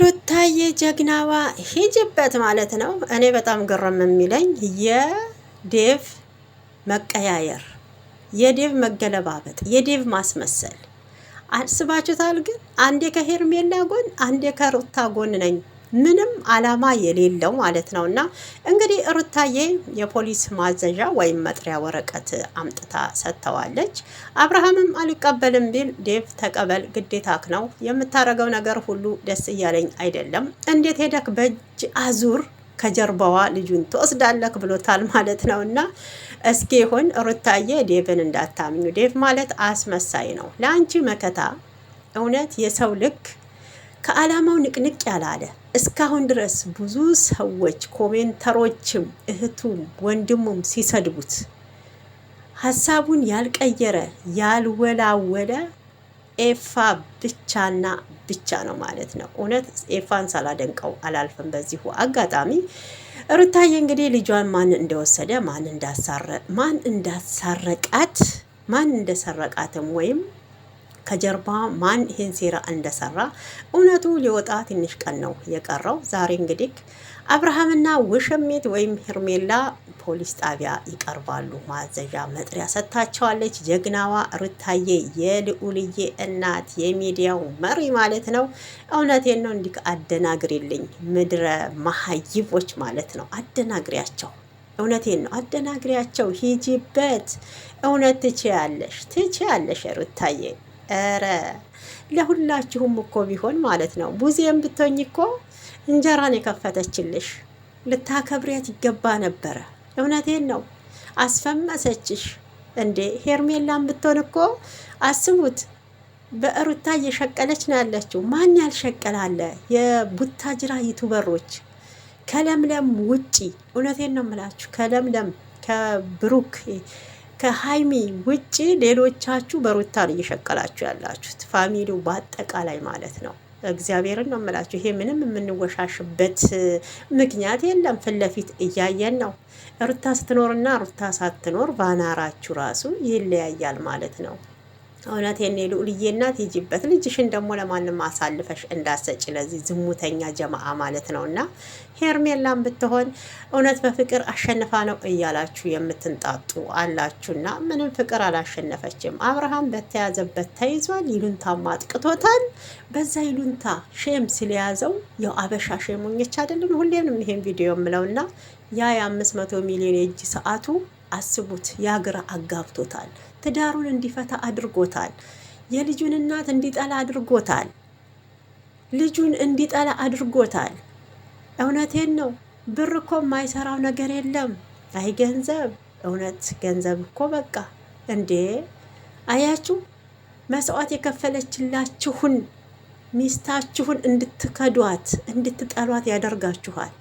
ሩታዬ ጀግናዋ ሂጅበት ማለት ነው። እኔ በጣም ግርም የሚለኝ የዴቭ መቀያየር፣ የዴቭ መገለባበጥ፣ የዴቭ ማስመሰል አስባችሁታል? ግን አንዴ ከሄርሜላ ጎን አንዴ ከሩታ ጎን ነኝ ምንም አላማ የሌለው ማለት ነው። እና እንግዲህ ሩታዬ የፖሊስ ማዘዣ ወይም መጥሪያ ወረቀት አምጥታ ሰጥተዋለች። አብርሃምም አልቀበልም ቢል ዴቭ ተቀበል ግዴታክ ነው፣ የምታደርገው ነገር ሁሉ ደስ እያለኝ አይደለም፣ እንዴት ሄደክ በእጅ አዙር ከጀርባዋ ልጁን ትወስዳለክ ብሎታል ማለት ነው። እና እስኪ ይሁን ሩታዬ ዴቭን እንዳታምኙ። ዴቭ ማለት አስመሳይ ነው። ለአንቺ መከታ እውነት የሰው ልክ ከዓላማው ንቅንቅ ያላለ እስካሁን ድረስ ብዙ ሰዎች ኮሜንተሮችም እህቱም ወንድሙም ሲሰድቡት ሀሳቡን ያልቀየረ ያልወላወለ ኤፋ ብቻና ብቻ ነው ማለት ነው። እውነት ኤፋን ሳላደንቀው አላልፍም። በዚሁ አጋጣሚ ሩታዬ እንግዲህ ልጇን ማን እንደወሰደ ማን እንዳሳረቃት ማን እንደሰረቃትም ወይም ከጀርባ ማን ይሄን ሴራ እንደሰራ እውነቱ ሊወጣ ትንሽ ቀን ነው የቀረው። ዛሬ እንግዲህ አብርሃምና ውሽሚት ወይም ሄርሜላ ፖሊስ ጣቢያ ይቀርባሉ። ማዘዣ መጥሪያ ሰጥታቸዋለች። ጀግናዋ ሩታዬ የልዑልዬ እናት የሚዲያው መሪ ማለት ነው። እውነቴን ነው። እንዲህ አደናግሪልኝ ምድረ መሀይቦች ማለት ነው። አደናግሪያቸው። እውነቴን ነው። አደናግሪያቸው። ሂጂበት። እውነት ትችያለሽ ሩታዬ። ኧረ ለሁላችሁም እኮ ቢሆን ማለት ነው። ቡዜም ብትሆኝ እኮ እንጀራን የከፈተችልሽ ልታከብሪያት ይገባ ነበረ። እውነቴን ነው። አስፈመሰችሽ እንዴ። ሄርሜላን ብትሆን እኮ አስቡት፣ በሩታ እየሸቀለች ነው ያለችው። ማን ያልሸቀላለ? የቡታጅራ ዩቱበሮች ከለምለም ውጪ። እውነቴን ነው የምላችሁ፣ ከለምለም ከብሩክ ከሀይሚ ውጪ ሌሎቻችሁ በሩታን እየሸቀላችሁ ያላችሁት ፋሚሊው በአጠቃላይ ማለት ነው። እግዚአብሔርን ነው የምላችሁ። ይሄ ምንም የምንወሻሽበት ምክንያት የለም። ፊት ለፊት እያየን ነው። ሩታ ስትኖርና ሩታ ሳትኖር ባናራችሁ ራሱ ይለያያል ማለት ነው። እውነቴን ልዑልዬ እናት ሂጂበት። ልጅሽን ደግሞ ለማንም አሳልፈሽ እንዳሰጭ ለዚህ ዝሙተኛ ጀማአ ማለት ነው። እና ሄርሜላን ብትሆን እውነት በፍቅር አሸንፋ ነው እያላችሁ የምትንጣጡ አላችሁና ምንም ፍቅር አላሸነፈችም። አብርሃም በተያዘበት ተይዟል። ይሉንታ ማጥቅቶታል። በዛ ይሉንታ ሼም ስለያዘው ያው አበሻ ሼሞኞች አይደለም። ሁሌም ይሄን ቪዲዮ የምለውና ያ የ500 ሚሊዮን የእጅ ሰዓቱ አስቡት፣ ያግራ አጋብቶታል። ትዳሩን እንዲፈታ አድርጎታል። የልጁን እናት እንዲጠላ አድርጎታል። ልጁን እንዲጠላ አድርጎታል። እውነቴን ነው። ብር እኮ የማይሰራው ነገር የለም። አይ ገንዘብ፣ እውነት ገንዘብ እኮ በቃ እንዴ! አያችሁ፣ መስዋዕት የከፈለችላችሁን ሚስታችሁን እንድትከዷት እንድትጠሏት ያደርጋችኋል።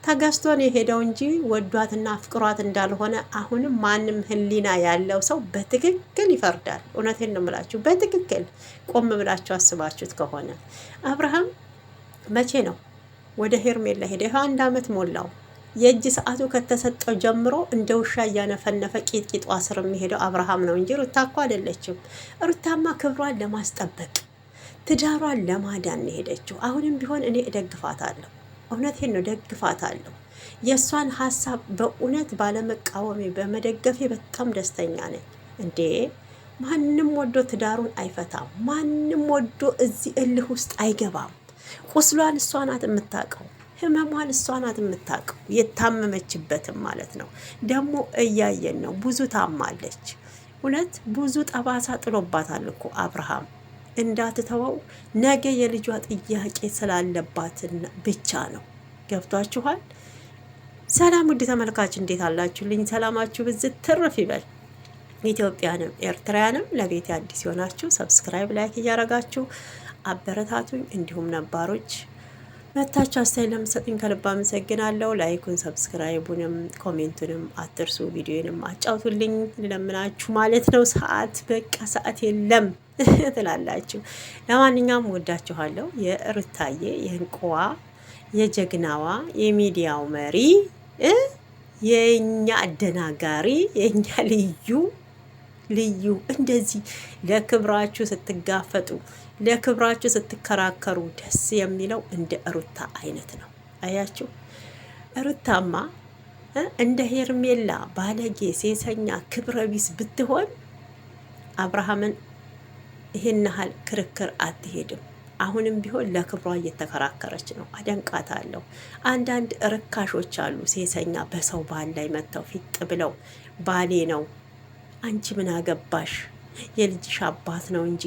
ተገዝቶን የሄደው እንጂ ወዷትና ፍቅሯት እንዳልሆነ አሁንም ማንም ህሊና ያለው ሰው በትክክል ይፈርዳል። እውነቴን ነው የምላችሁ። በትክክል ቆም ብላችሁ አስባችሁት ከሆነ አብርሃም መቼ ነው ወደ ሄርሜላ ሄደ? ይኸው 1 ዓመት ሞላው። የእጅ ሰዓቱ ከተሰጠው ጀምሮ እንደ ውሻ እያነፈነፈ ቂጥቂጧ ስር የሚሄደው አብርሃም ነው እንጂ ሩታ እኮ አይደለችም። ሩታማ ክብሯን ለማስጠበቅ ትዳሯን ለማዳን ሄደችው። አሁንም ቢሆን እኔ እደግፋታለሁ። እውነቴን ነው፣ ደግፋታለሁ። የእሷን ሀሳብ በእውነት ባለመቃወሜ በመደገፌ በጣም ደስተኛ ነኝ። እንዴ ማንም ወዶ ትዳሩን አይፈታም። ማንም ወዶ እዚህ እልህ ውስጥ አይገባም። ቁስሏን እሷ ናት የምታውቀው፣ ህመሟን እሷ ናት የምታውቀው፣ የታመመችበትም ማለት ነው። ደግሞ እያየን ነው፣ ብዙ ታማለች። እውነት ብዙ ጠባሳ ጥሎባታል እኮ አብርሃም። እንዳትተወው ነገ የልጇ ጥያቄ ስላለባት ብቻ ነው። ገብቷችኋል? ሰላም ውድ ተመልካች እንዴት አላችሁልኝ? ሰላማችሁ ብዝት ትርፍ ይበል። ኢትዮጵያንም ኤርትራያንም ለቤት አዲስ የሆናችሁ ሰብስክራይብ፣ ላይክ እያረጋችሁ አበረታቱኝ። እንዲሁም ነባሮች መታችሁ አስተያየት ለምትሰጡኝ ከልብ አመሰግናለሁ። ላይኩን፣ ሰብስክራይቡንም ኮሜንቱንም አትርሱ። ቪዲዮንም አጫውቱልኝ ልለምናችሁ ማለት ነው። በቃ ሰዓት የለም ትላላችሁ። ለማንኛውም ወዳችኋለሁ። የሩታዬ የእንቁዋ የጀግናዋ የሚዲያው መሪ የኛ አደናጋሪ የኛ ልዩ እንደዚህ ለክብራችሁ ስትጋፈጡ ለክብራችሁ ስትከራከሩ ደስ የሚለው እንደ ሩታ አይነት ነው። አያችሁ ሩታማ እንደ ሄርሜላ ባለጌ ሴሰኛ ክብረ ቢስ ብትሆን አብርሃምን ይሄን ያህል ክርክር አትሄድም። አሁንም ቢሆን ለክብሯ እየተከራከረች ነው። አደንቃታለሁ። አንዳንድ ርካሾች አሉ ሴሰኛ በሰው ባል ላይ መጥተው ፊጥ ብለው ባሌ ነው አንቺ ምን አገባሽ የልጅሽ አባት ነው እንጂ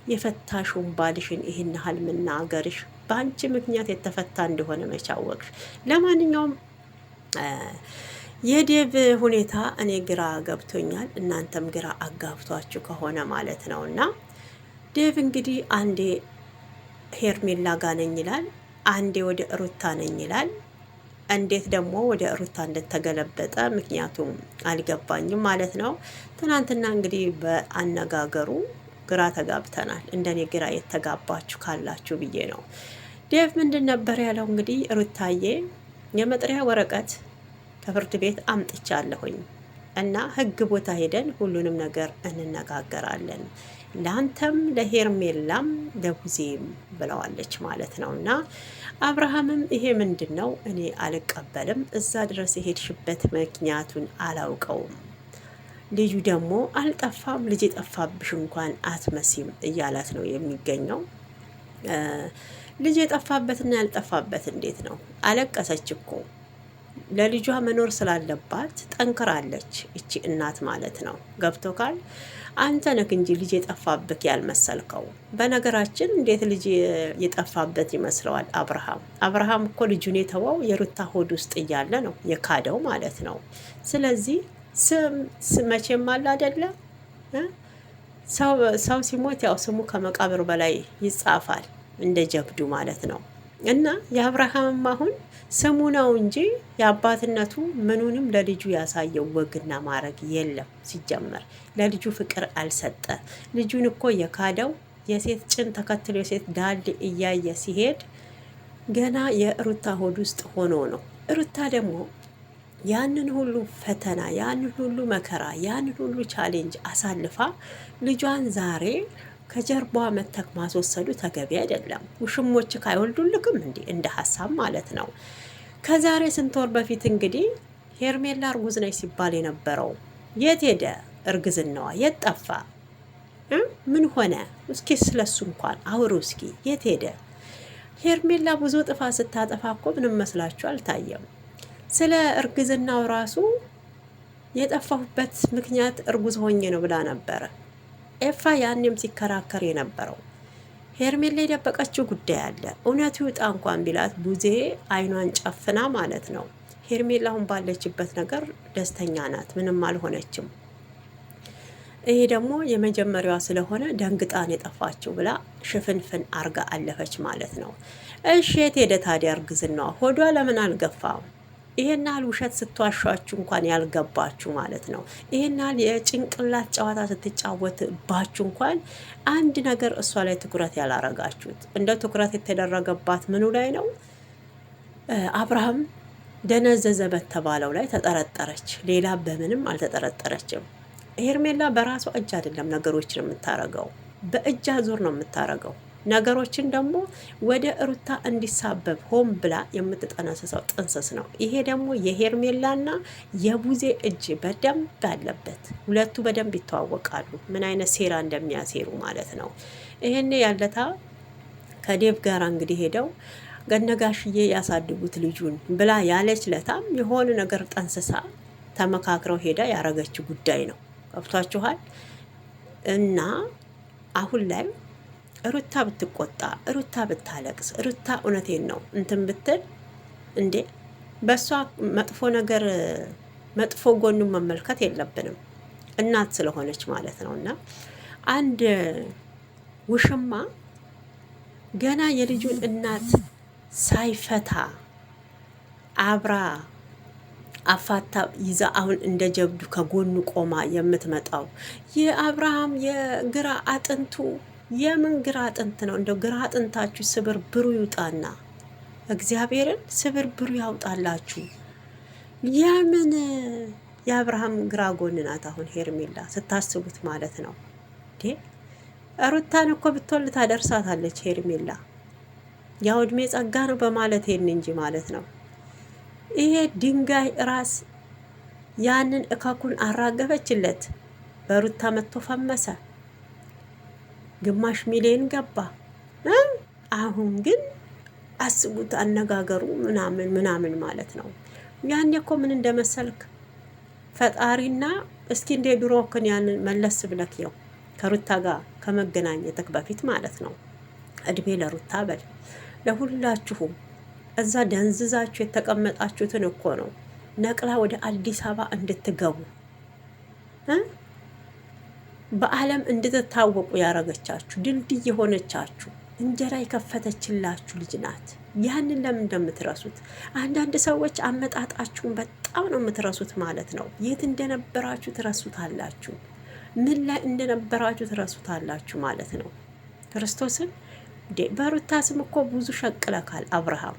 የፈታሹን ባልሽን ይህን ያህል መናገርሽ በአንቺ ምክንያት የተፈታ እንደሆነ መቻወቅሽ። ለማንኛውም የዴቭ ሁኔታ እኔ ግራ ገብቶኛል፣ እናንተም ግራ አጋብቷችሁ ከሆነ ማለት ነው። እና ዴቭ እንግዲህ አንዴ ሄርሜላ ጋ ነኝ ይላል፣ አንዴ ወደ ሩታ ነኝ ይላል። እንዴት ደግሞ ወደ ሩታ እንደተገለበጠ ምክንያቱም አልገባኝም ማለት ነው። ትናንትና እንግዲህ በአነጋገሩ ግራ ተጋብተናል። እንደኔ ግራ የተጋባችሁ ካላችሁ ብዬ ነው። ዴቭ ምንድን ነበር ያለው? እንግዲህ ሩታዬ የመጥሪያ ወረቀት ከፍርድ ቤት አምጥቻለሁኝ እና ህግ ቦታ ሄደን ሁሉንም ነገር እንነጋገራለን፣ ለአንተም ለሄርሜላም ለቡዜም ብለዋለች ማለት ነው። እና አብርሃምም ይሄ ምንድን ነው እኔ አልቀበልም፣ እዛ ድረስ የሄድሽበት ምክንያቱን አላውቀውም፣ ልጁ ደግሞ አልጠፋም፣ ልጅ የጠፋብሽ እንኳን አትመሲም እያላት ነው የሚገኘው። ልጅ የጠፋበትና ያልጠፋበት እንዴት ነው? አለቀሰች እኮ ለልጇ መኖር ስላለባት ጠንክራለች እቺ እናት ማለት ነው። ገብቶካል? አንተ ነክ እንጂ ልጅ የጠፋበት ያልመሰልከው። በነገራችን እንዴት ልጅ የጠፋበት ይመስለዋል አብርሃም እኮ ልጁን የተወው የሩታ ሆድ ውስጥ እያለ ነው የካደው ማለት ነው። ስለዚህ መቼም አለ አይደለ ሰው ሲሞት ያው ስሙ ከመቃብር በላይ ይጻፋል እንደ ጀብዱ ማለት ነው። እና የአብርሃምም አሁን ስሙ ነው እንጂ የአባትነቱ ምኑንም ለልጁ ያሳየው ወግና ማረግ የለም። ሲጀመር ለልጁ ፍቅር አልሰጠ። ልጁን እኮ የካደው የሴት ጭን ተከትሎ የሴት ዳል እያየ ሲሄድ ገና የሩታ ሆድ ውስጥ ሆኖ ነው። ሩታ ደግሞ ያንን ሁሉ ፈተና፣ ያንን ሁሉ መከራ፣ ያንን ሁሉ ቻሌንጅ አሳልፋ ልጇን ዛሬ ከጀርባ መተክ ማስወሰዱ ተገቢ አይደለም። ውሽሞች ካይወልዱልክም እንደ ሀሳብ ማለት ነው። ከዛሬ ስንት ወር በፊት እንግዲህ ሄርሜላ እርጉዝ ነች ሲባል የነበረው የት ሄደ? እርግዝናዋ የት ጠፋ? ምን ሆነ? እስኪ ስለሱ እንኳን አውሩ እስኪ። የት ሄደ? ሄርሜላ ብዙ ጥፋት ስታጠፋ እኮ ምንም መስላችሁ አልታየም። ስለ እርግዝናው ራሱ የጠፋሁበት ምክንያት እርጉዝ ሆኜ ነው ብላ ነበረ ኤፋ ያንም ሲከራከር የነበረው። ሄርሜላ የደበቀችው ጉዳይ አለ። እውነቱ ይውጣ እንኳን ቢላት ቡዜ አይኗን ጨፍና ማለት ነው። ሄርሜላ አሁን ባለችበት ነገር ደስተኛ ናት፣ ምንም አልሆነችም። ይሄ ደግሞ የመጀመሪያዋ ስለሆነ ደንግጣን የጠፋችው ብላ ሽፍንፍን አርጋ አለፈች ማለት ነው። እሺ የት ሄደ ታዲያ እርግዝናዋ? ሆዷ ለምን አልገፋም? ይሄን ያህል ውሸት ስትዋሻችሁ እንኳን ያልገባችሁ ማለት ነው። ይሄን ያህል የጭንቅላት ጨዋታ ስትጫወትባችሁ እንኳን አንድ ነገር እሷ ላይ ትኩረት ያላረጋችሁት። እንደ ትኩረት የተደረገባት ምኑ ላይ ነው? አብርሃም ደነዘዘ በተባለው ላይ ተጠረጠረች። ሌላ በምንም አልተጠረጠረችም። ሄርሜላ በራሷ እጅ አይደለም ነገሮችን የምታረገው፣ በእጅ አዙር ነው የምታረገው። ነገሮችን ደግሞ ወደ ሩታ እንዲሳበብ ሆን ብላ የምትጠነስሰው ጥንስስ ነው። ይሄ ደግሞ የሄርሜላና የቡዜ እጅ በደንብ አለበት። ሁለቱ በደንብ ይተዋወቃሉ፣ ምን አይነት ሴራ እንደሚያሴሩ ማለት ነው። ይሄኔ ያለታ ከዴቭ ጋር እንግዲህ ሄደው ገነጋሽዬ ያሳድጉት ልጁን ብላ ያለች ለታም የሆነ ነገር ጠንስሳ ተመካክረው ሄዳ ያረገችው ጉዳይ ነው። ገብቷችኋል? እና አሁን ላይ ሩታ ብትቆጣ፣ ሩታ ብታለቅስ፣ ሩታ እውነቴን ነው እንትን ብትል እንዴ በሷ መጥፎ ነገር መጥፎ ጎኑን መመልከት የለብንም፣ እናት ስለሆነች ማለት ነው። እና አንድ ውሽማ ገና የልጁን እናት ሳይፈታ አብራ አፋታ ይዛ አሁን እንደ ጀብዱ ከጎኑ ቆማ የምትመጣው የአብርሃም የግራ አጥንቱ የምን ግራ አጥንት ነው? እንደው ግራ አጥንታችሁ ስብር ብሩ ይውጣና እግዚአብሔርን ስብር ብሩ ያውጣላችሁ። የምን የአብርሃም ግራ ጎን ናት አሁን ሄርሜላ ስታስቡት ማለት ነው። ሩታን እኮ ብትወልድ ታደርሳታለች ሄርሜላ። ያው እድሜ ጸጋ ነው በማለት ይሄን እንጂ ማለት ነው። ይሄ ድንጋይ ራስ ያንን እካኩን አራገፈችለት። በሩታ መጥቶ ፈመሰ፣ ግማሽ ሚሊዮን ገባ። አሁን ግን አስቡት አነጋገሩ ምናምን ምናምን ማለት ነው። ያኔ እኮ ምን እንደመሰልክ ፈጣሪና እስኪ እንደ ድሮ እኮን ያንን መለስ ብለክ ያው ከሩታ ጋር ከመገናኘትክ በፊት ማለት ነው። እድሜ ለሩታ በል ለሁላችሁም። እዛ ደንዝዛችሁ የተቀመጣችሁትን እኮ ነው ነቅላ ወደ አዲስ አበባ እንድትገቡ በዓለም እንድትታወቁ ያረገቻችሁ ድልድይ የሆነቻችሁ እንጀራ የከፈተችላችሁ ልጅ ናት። ያንን ለምን እንደምትረሱት አንዳንድ ሰዎች አመጣጣችሁን በጣም ነው የምትረሱት ማለት ነው። የት እንደነበራችሁ ትረሱታላችሁ፣ ምን ላይ እንደነበራችሁ ትረሱታላችሁ ማለት ነው። ክርስቶስን በሩታ ስም እኮ ብዙ ሸቅለካል አብርሃም፣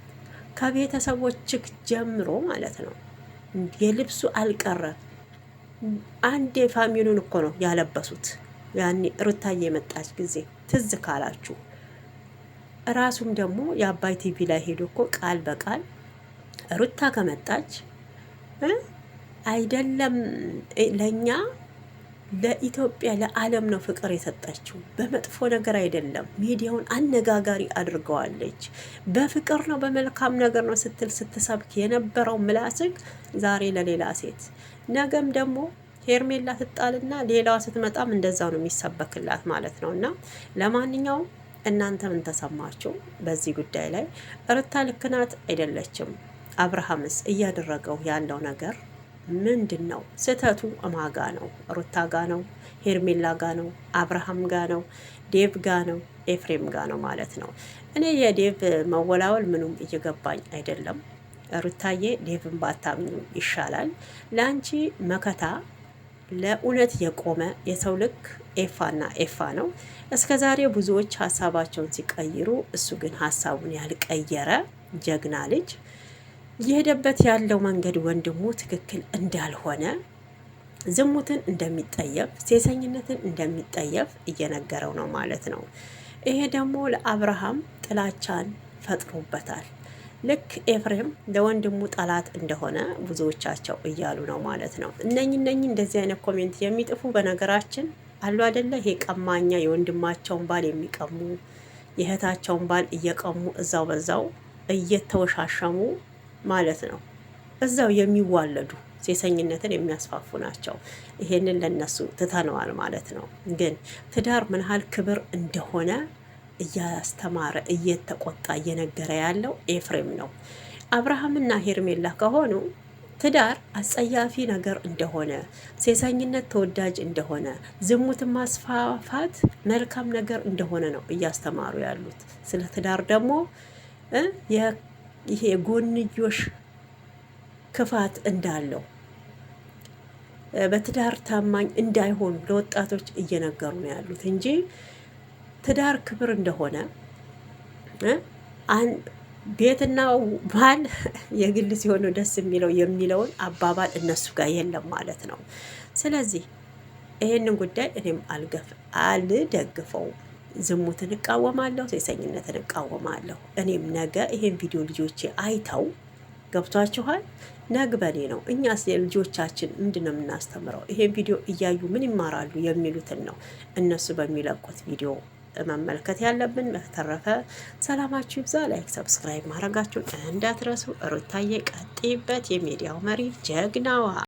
ከቤተሰቦችህ ጀምሮ ማለት ነው። የልብሱ አልቀረ አንድ ፋሚሉን እኮ ነው ያለበሱት። ያኔ ሩታዬ የመጣች ጊዜ ትዝ ካላችሁ ራሱም ደግሞ የአባይ ቲቪ ላይ ሄዶ እኮ ቃል በቃል ሩታ ከመጣች አይደለም ለኛ ለኢትዮጵያ ለዓለም ነው ፍቅር የሰጠችው። በመጥፎ ነገር አይደለም። ሚዲያውን አነጋጋሪ አድርገዋለች። በፍቅር ነው በመልካም ነገር ነው ስትል ስትሰብክ የነበረው ምላስክ ዛሬ ለሌላ ሴት፣ ነገም ደግሞ ሄርሜላ ትጣልና ሌላዋ ስትመጣም እንደዛው ነው የሚሰበክላት ማለት ነው። እና ለማንኛውም እናንተ ምን ተሰማችሁ በዚህ ጉዳይ ላይ? ሩታ ልክ ናት አይደለችም? አብርሃምስ እያደረገው ያለው ነገር ምንድን ነው? ስህተቱ እማጋ ነው? ሩታ ጋ ነው? ሄርሜላ ጋ ነው? አብርሃም ጋ ነው? ዴቭ ጋ ነው? ኤፍሬም ጋ ነው ማለት ነው። እኔ የዴቭ መወላወል ምኑም እየገባኝ አይደለም። ሩታዬ ዴቭን ባታምኙ ይሻላል። ለአንቺ መከታ ለእውነት የቆመ የሰው ልክ ኤፋና ኤፋ ነው። እስከ ዛሬ ብዙዎች ሀሳባቸውን ሲቀይሩ፣ እሱ ግን ሀሳቡን ያልቀየረ ጀግና ልጅ የሄደበት ያለው መንገድ ወንድሙ ትክክል እንዳልሆነ፣ ዝሙትን እንደሚጠየፍ፣ ሴሰኝነትን እንደሚጠየፍ እየነገረው ነው ማለት ነው። ይሄ ደግሞ ለአብርሃም ጥላቻን ፈጥሮበታል። ልክ ኤፍሬም ለወንድሙ ጠላት እንደሆነ ብዙዎቻቸው እያሉ ነው ማለት ነው። እነኝ እንደዚህ አይነት ኮሜንት የሚጥፉ በነገራችን አሉ አይደለ? ይሄ ቀማኛ የወንድማቸውን ባል የሚቀሙ የእህታቸውን ባል እየቀሙ እዛው በዛው እየተወሻሸሙ ማለት ነው። እዛው የሚዋለዱ ሴሰኝነትን የሚያስፋፉ ናቸው። ይሄንን ለነሱ ትተነዋል ማለት ነው። ግን ትዳር ምን ያህል ክብር እንደሆነ እያስተማረ እየተቆጣ እየነገረ ያለው ኤፍሬም ነው። አብርሃምና ሄርሜላ ከሆኑ ትዳር አጸያፊ ነገር እንደሆነ፣ ሴሰኝነት ተወዳጅ እንደሆነ፣ ዝሙትን ማስፋፋት መልካም ነገር እንደሆነ ነው እያስተማሩ ያሉት። ስለ ትዳር ደግሞ ይሄ የጎንዮሽ ክፋት እንዳለው በትዳር ታማኝ እንዳይሆኑ ለወጣቶች እየነገሩ ነው ያሉት እንጂ ትዳር ክብር እንደሆነ ቤትና ባል የግል ሲሆን ደስ የሚለውን አባባል እነሱ ጋር የለም ማለት ነው። ስለዚህ ይሄንን ጉዳይ እኔም አልደግፈውም። ዝሙትን እቃወማለሁ፣ ሴሰኝነትን እቃወማለሁ። እኔም ነገ ይሄን ቪዲዮ ልጆቼ አይተው ገብቷችኋል፣ ነግበኔ ነው። እኛስ ልጆቻችን ምንድን ነው የምናስተምረው? ይሄን ቪዲዮ እያዩ ምን ይማራሉ የሚሉትን ነው እነሱ በሚለቁት ቪዲዮ መመልከት ያለብን። በተረፈ ሰላማችሁ ይብዛ። ላይክ ሰብስክራይብ ማድረጋችሁ እንዳትረሱ። ሩታዬ ቀጥይበት፣ የሚዲያው መሪ ጀግናዋ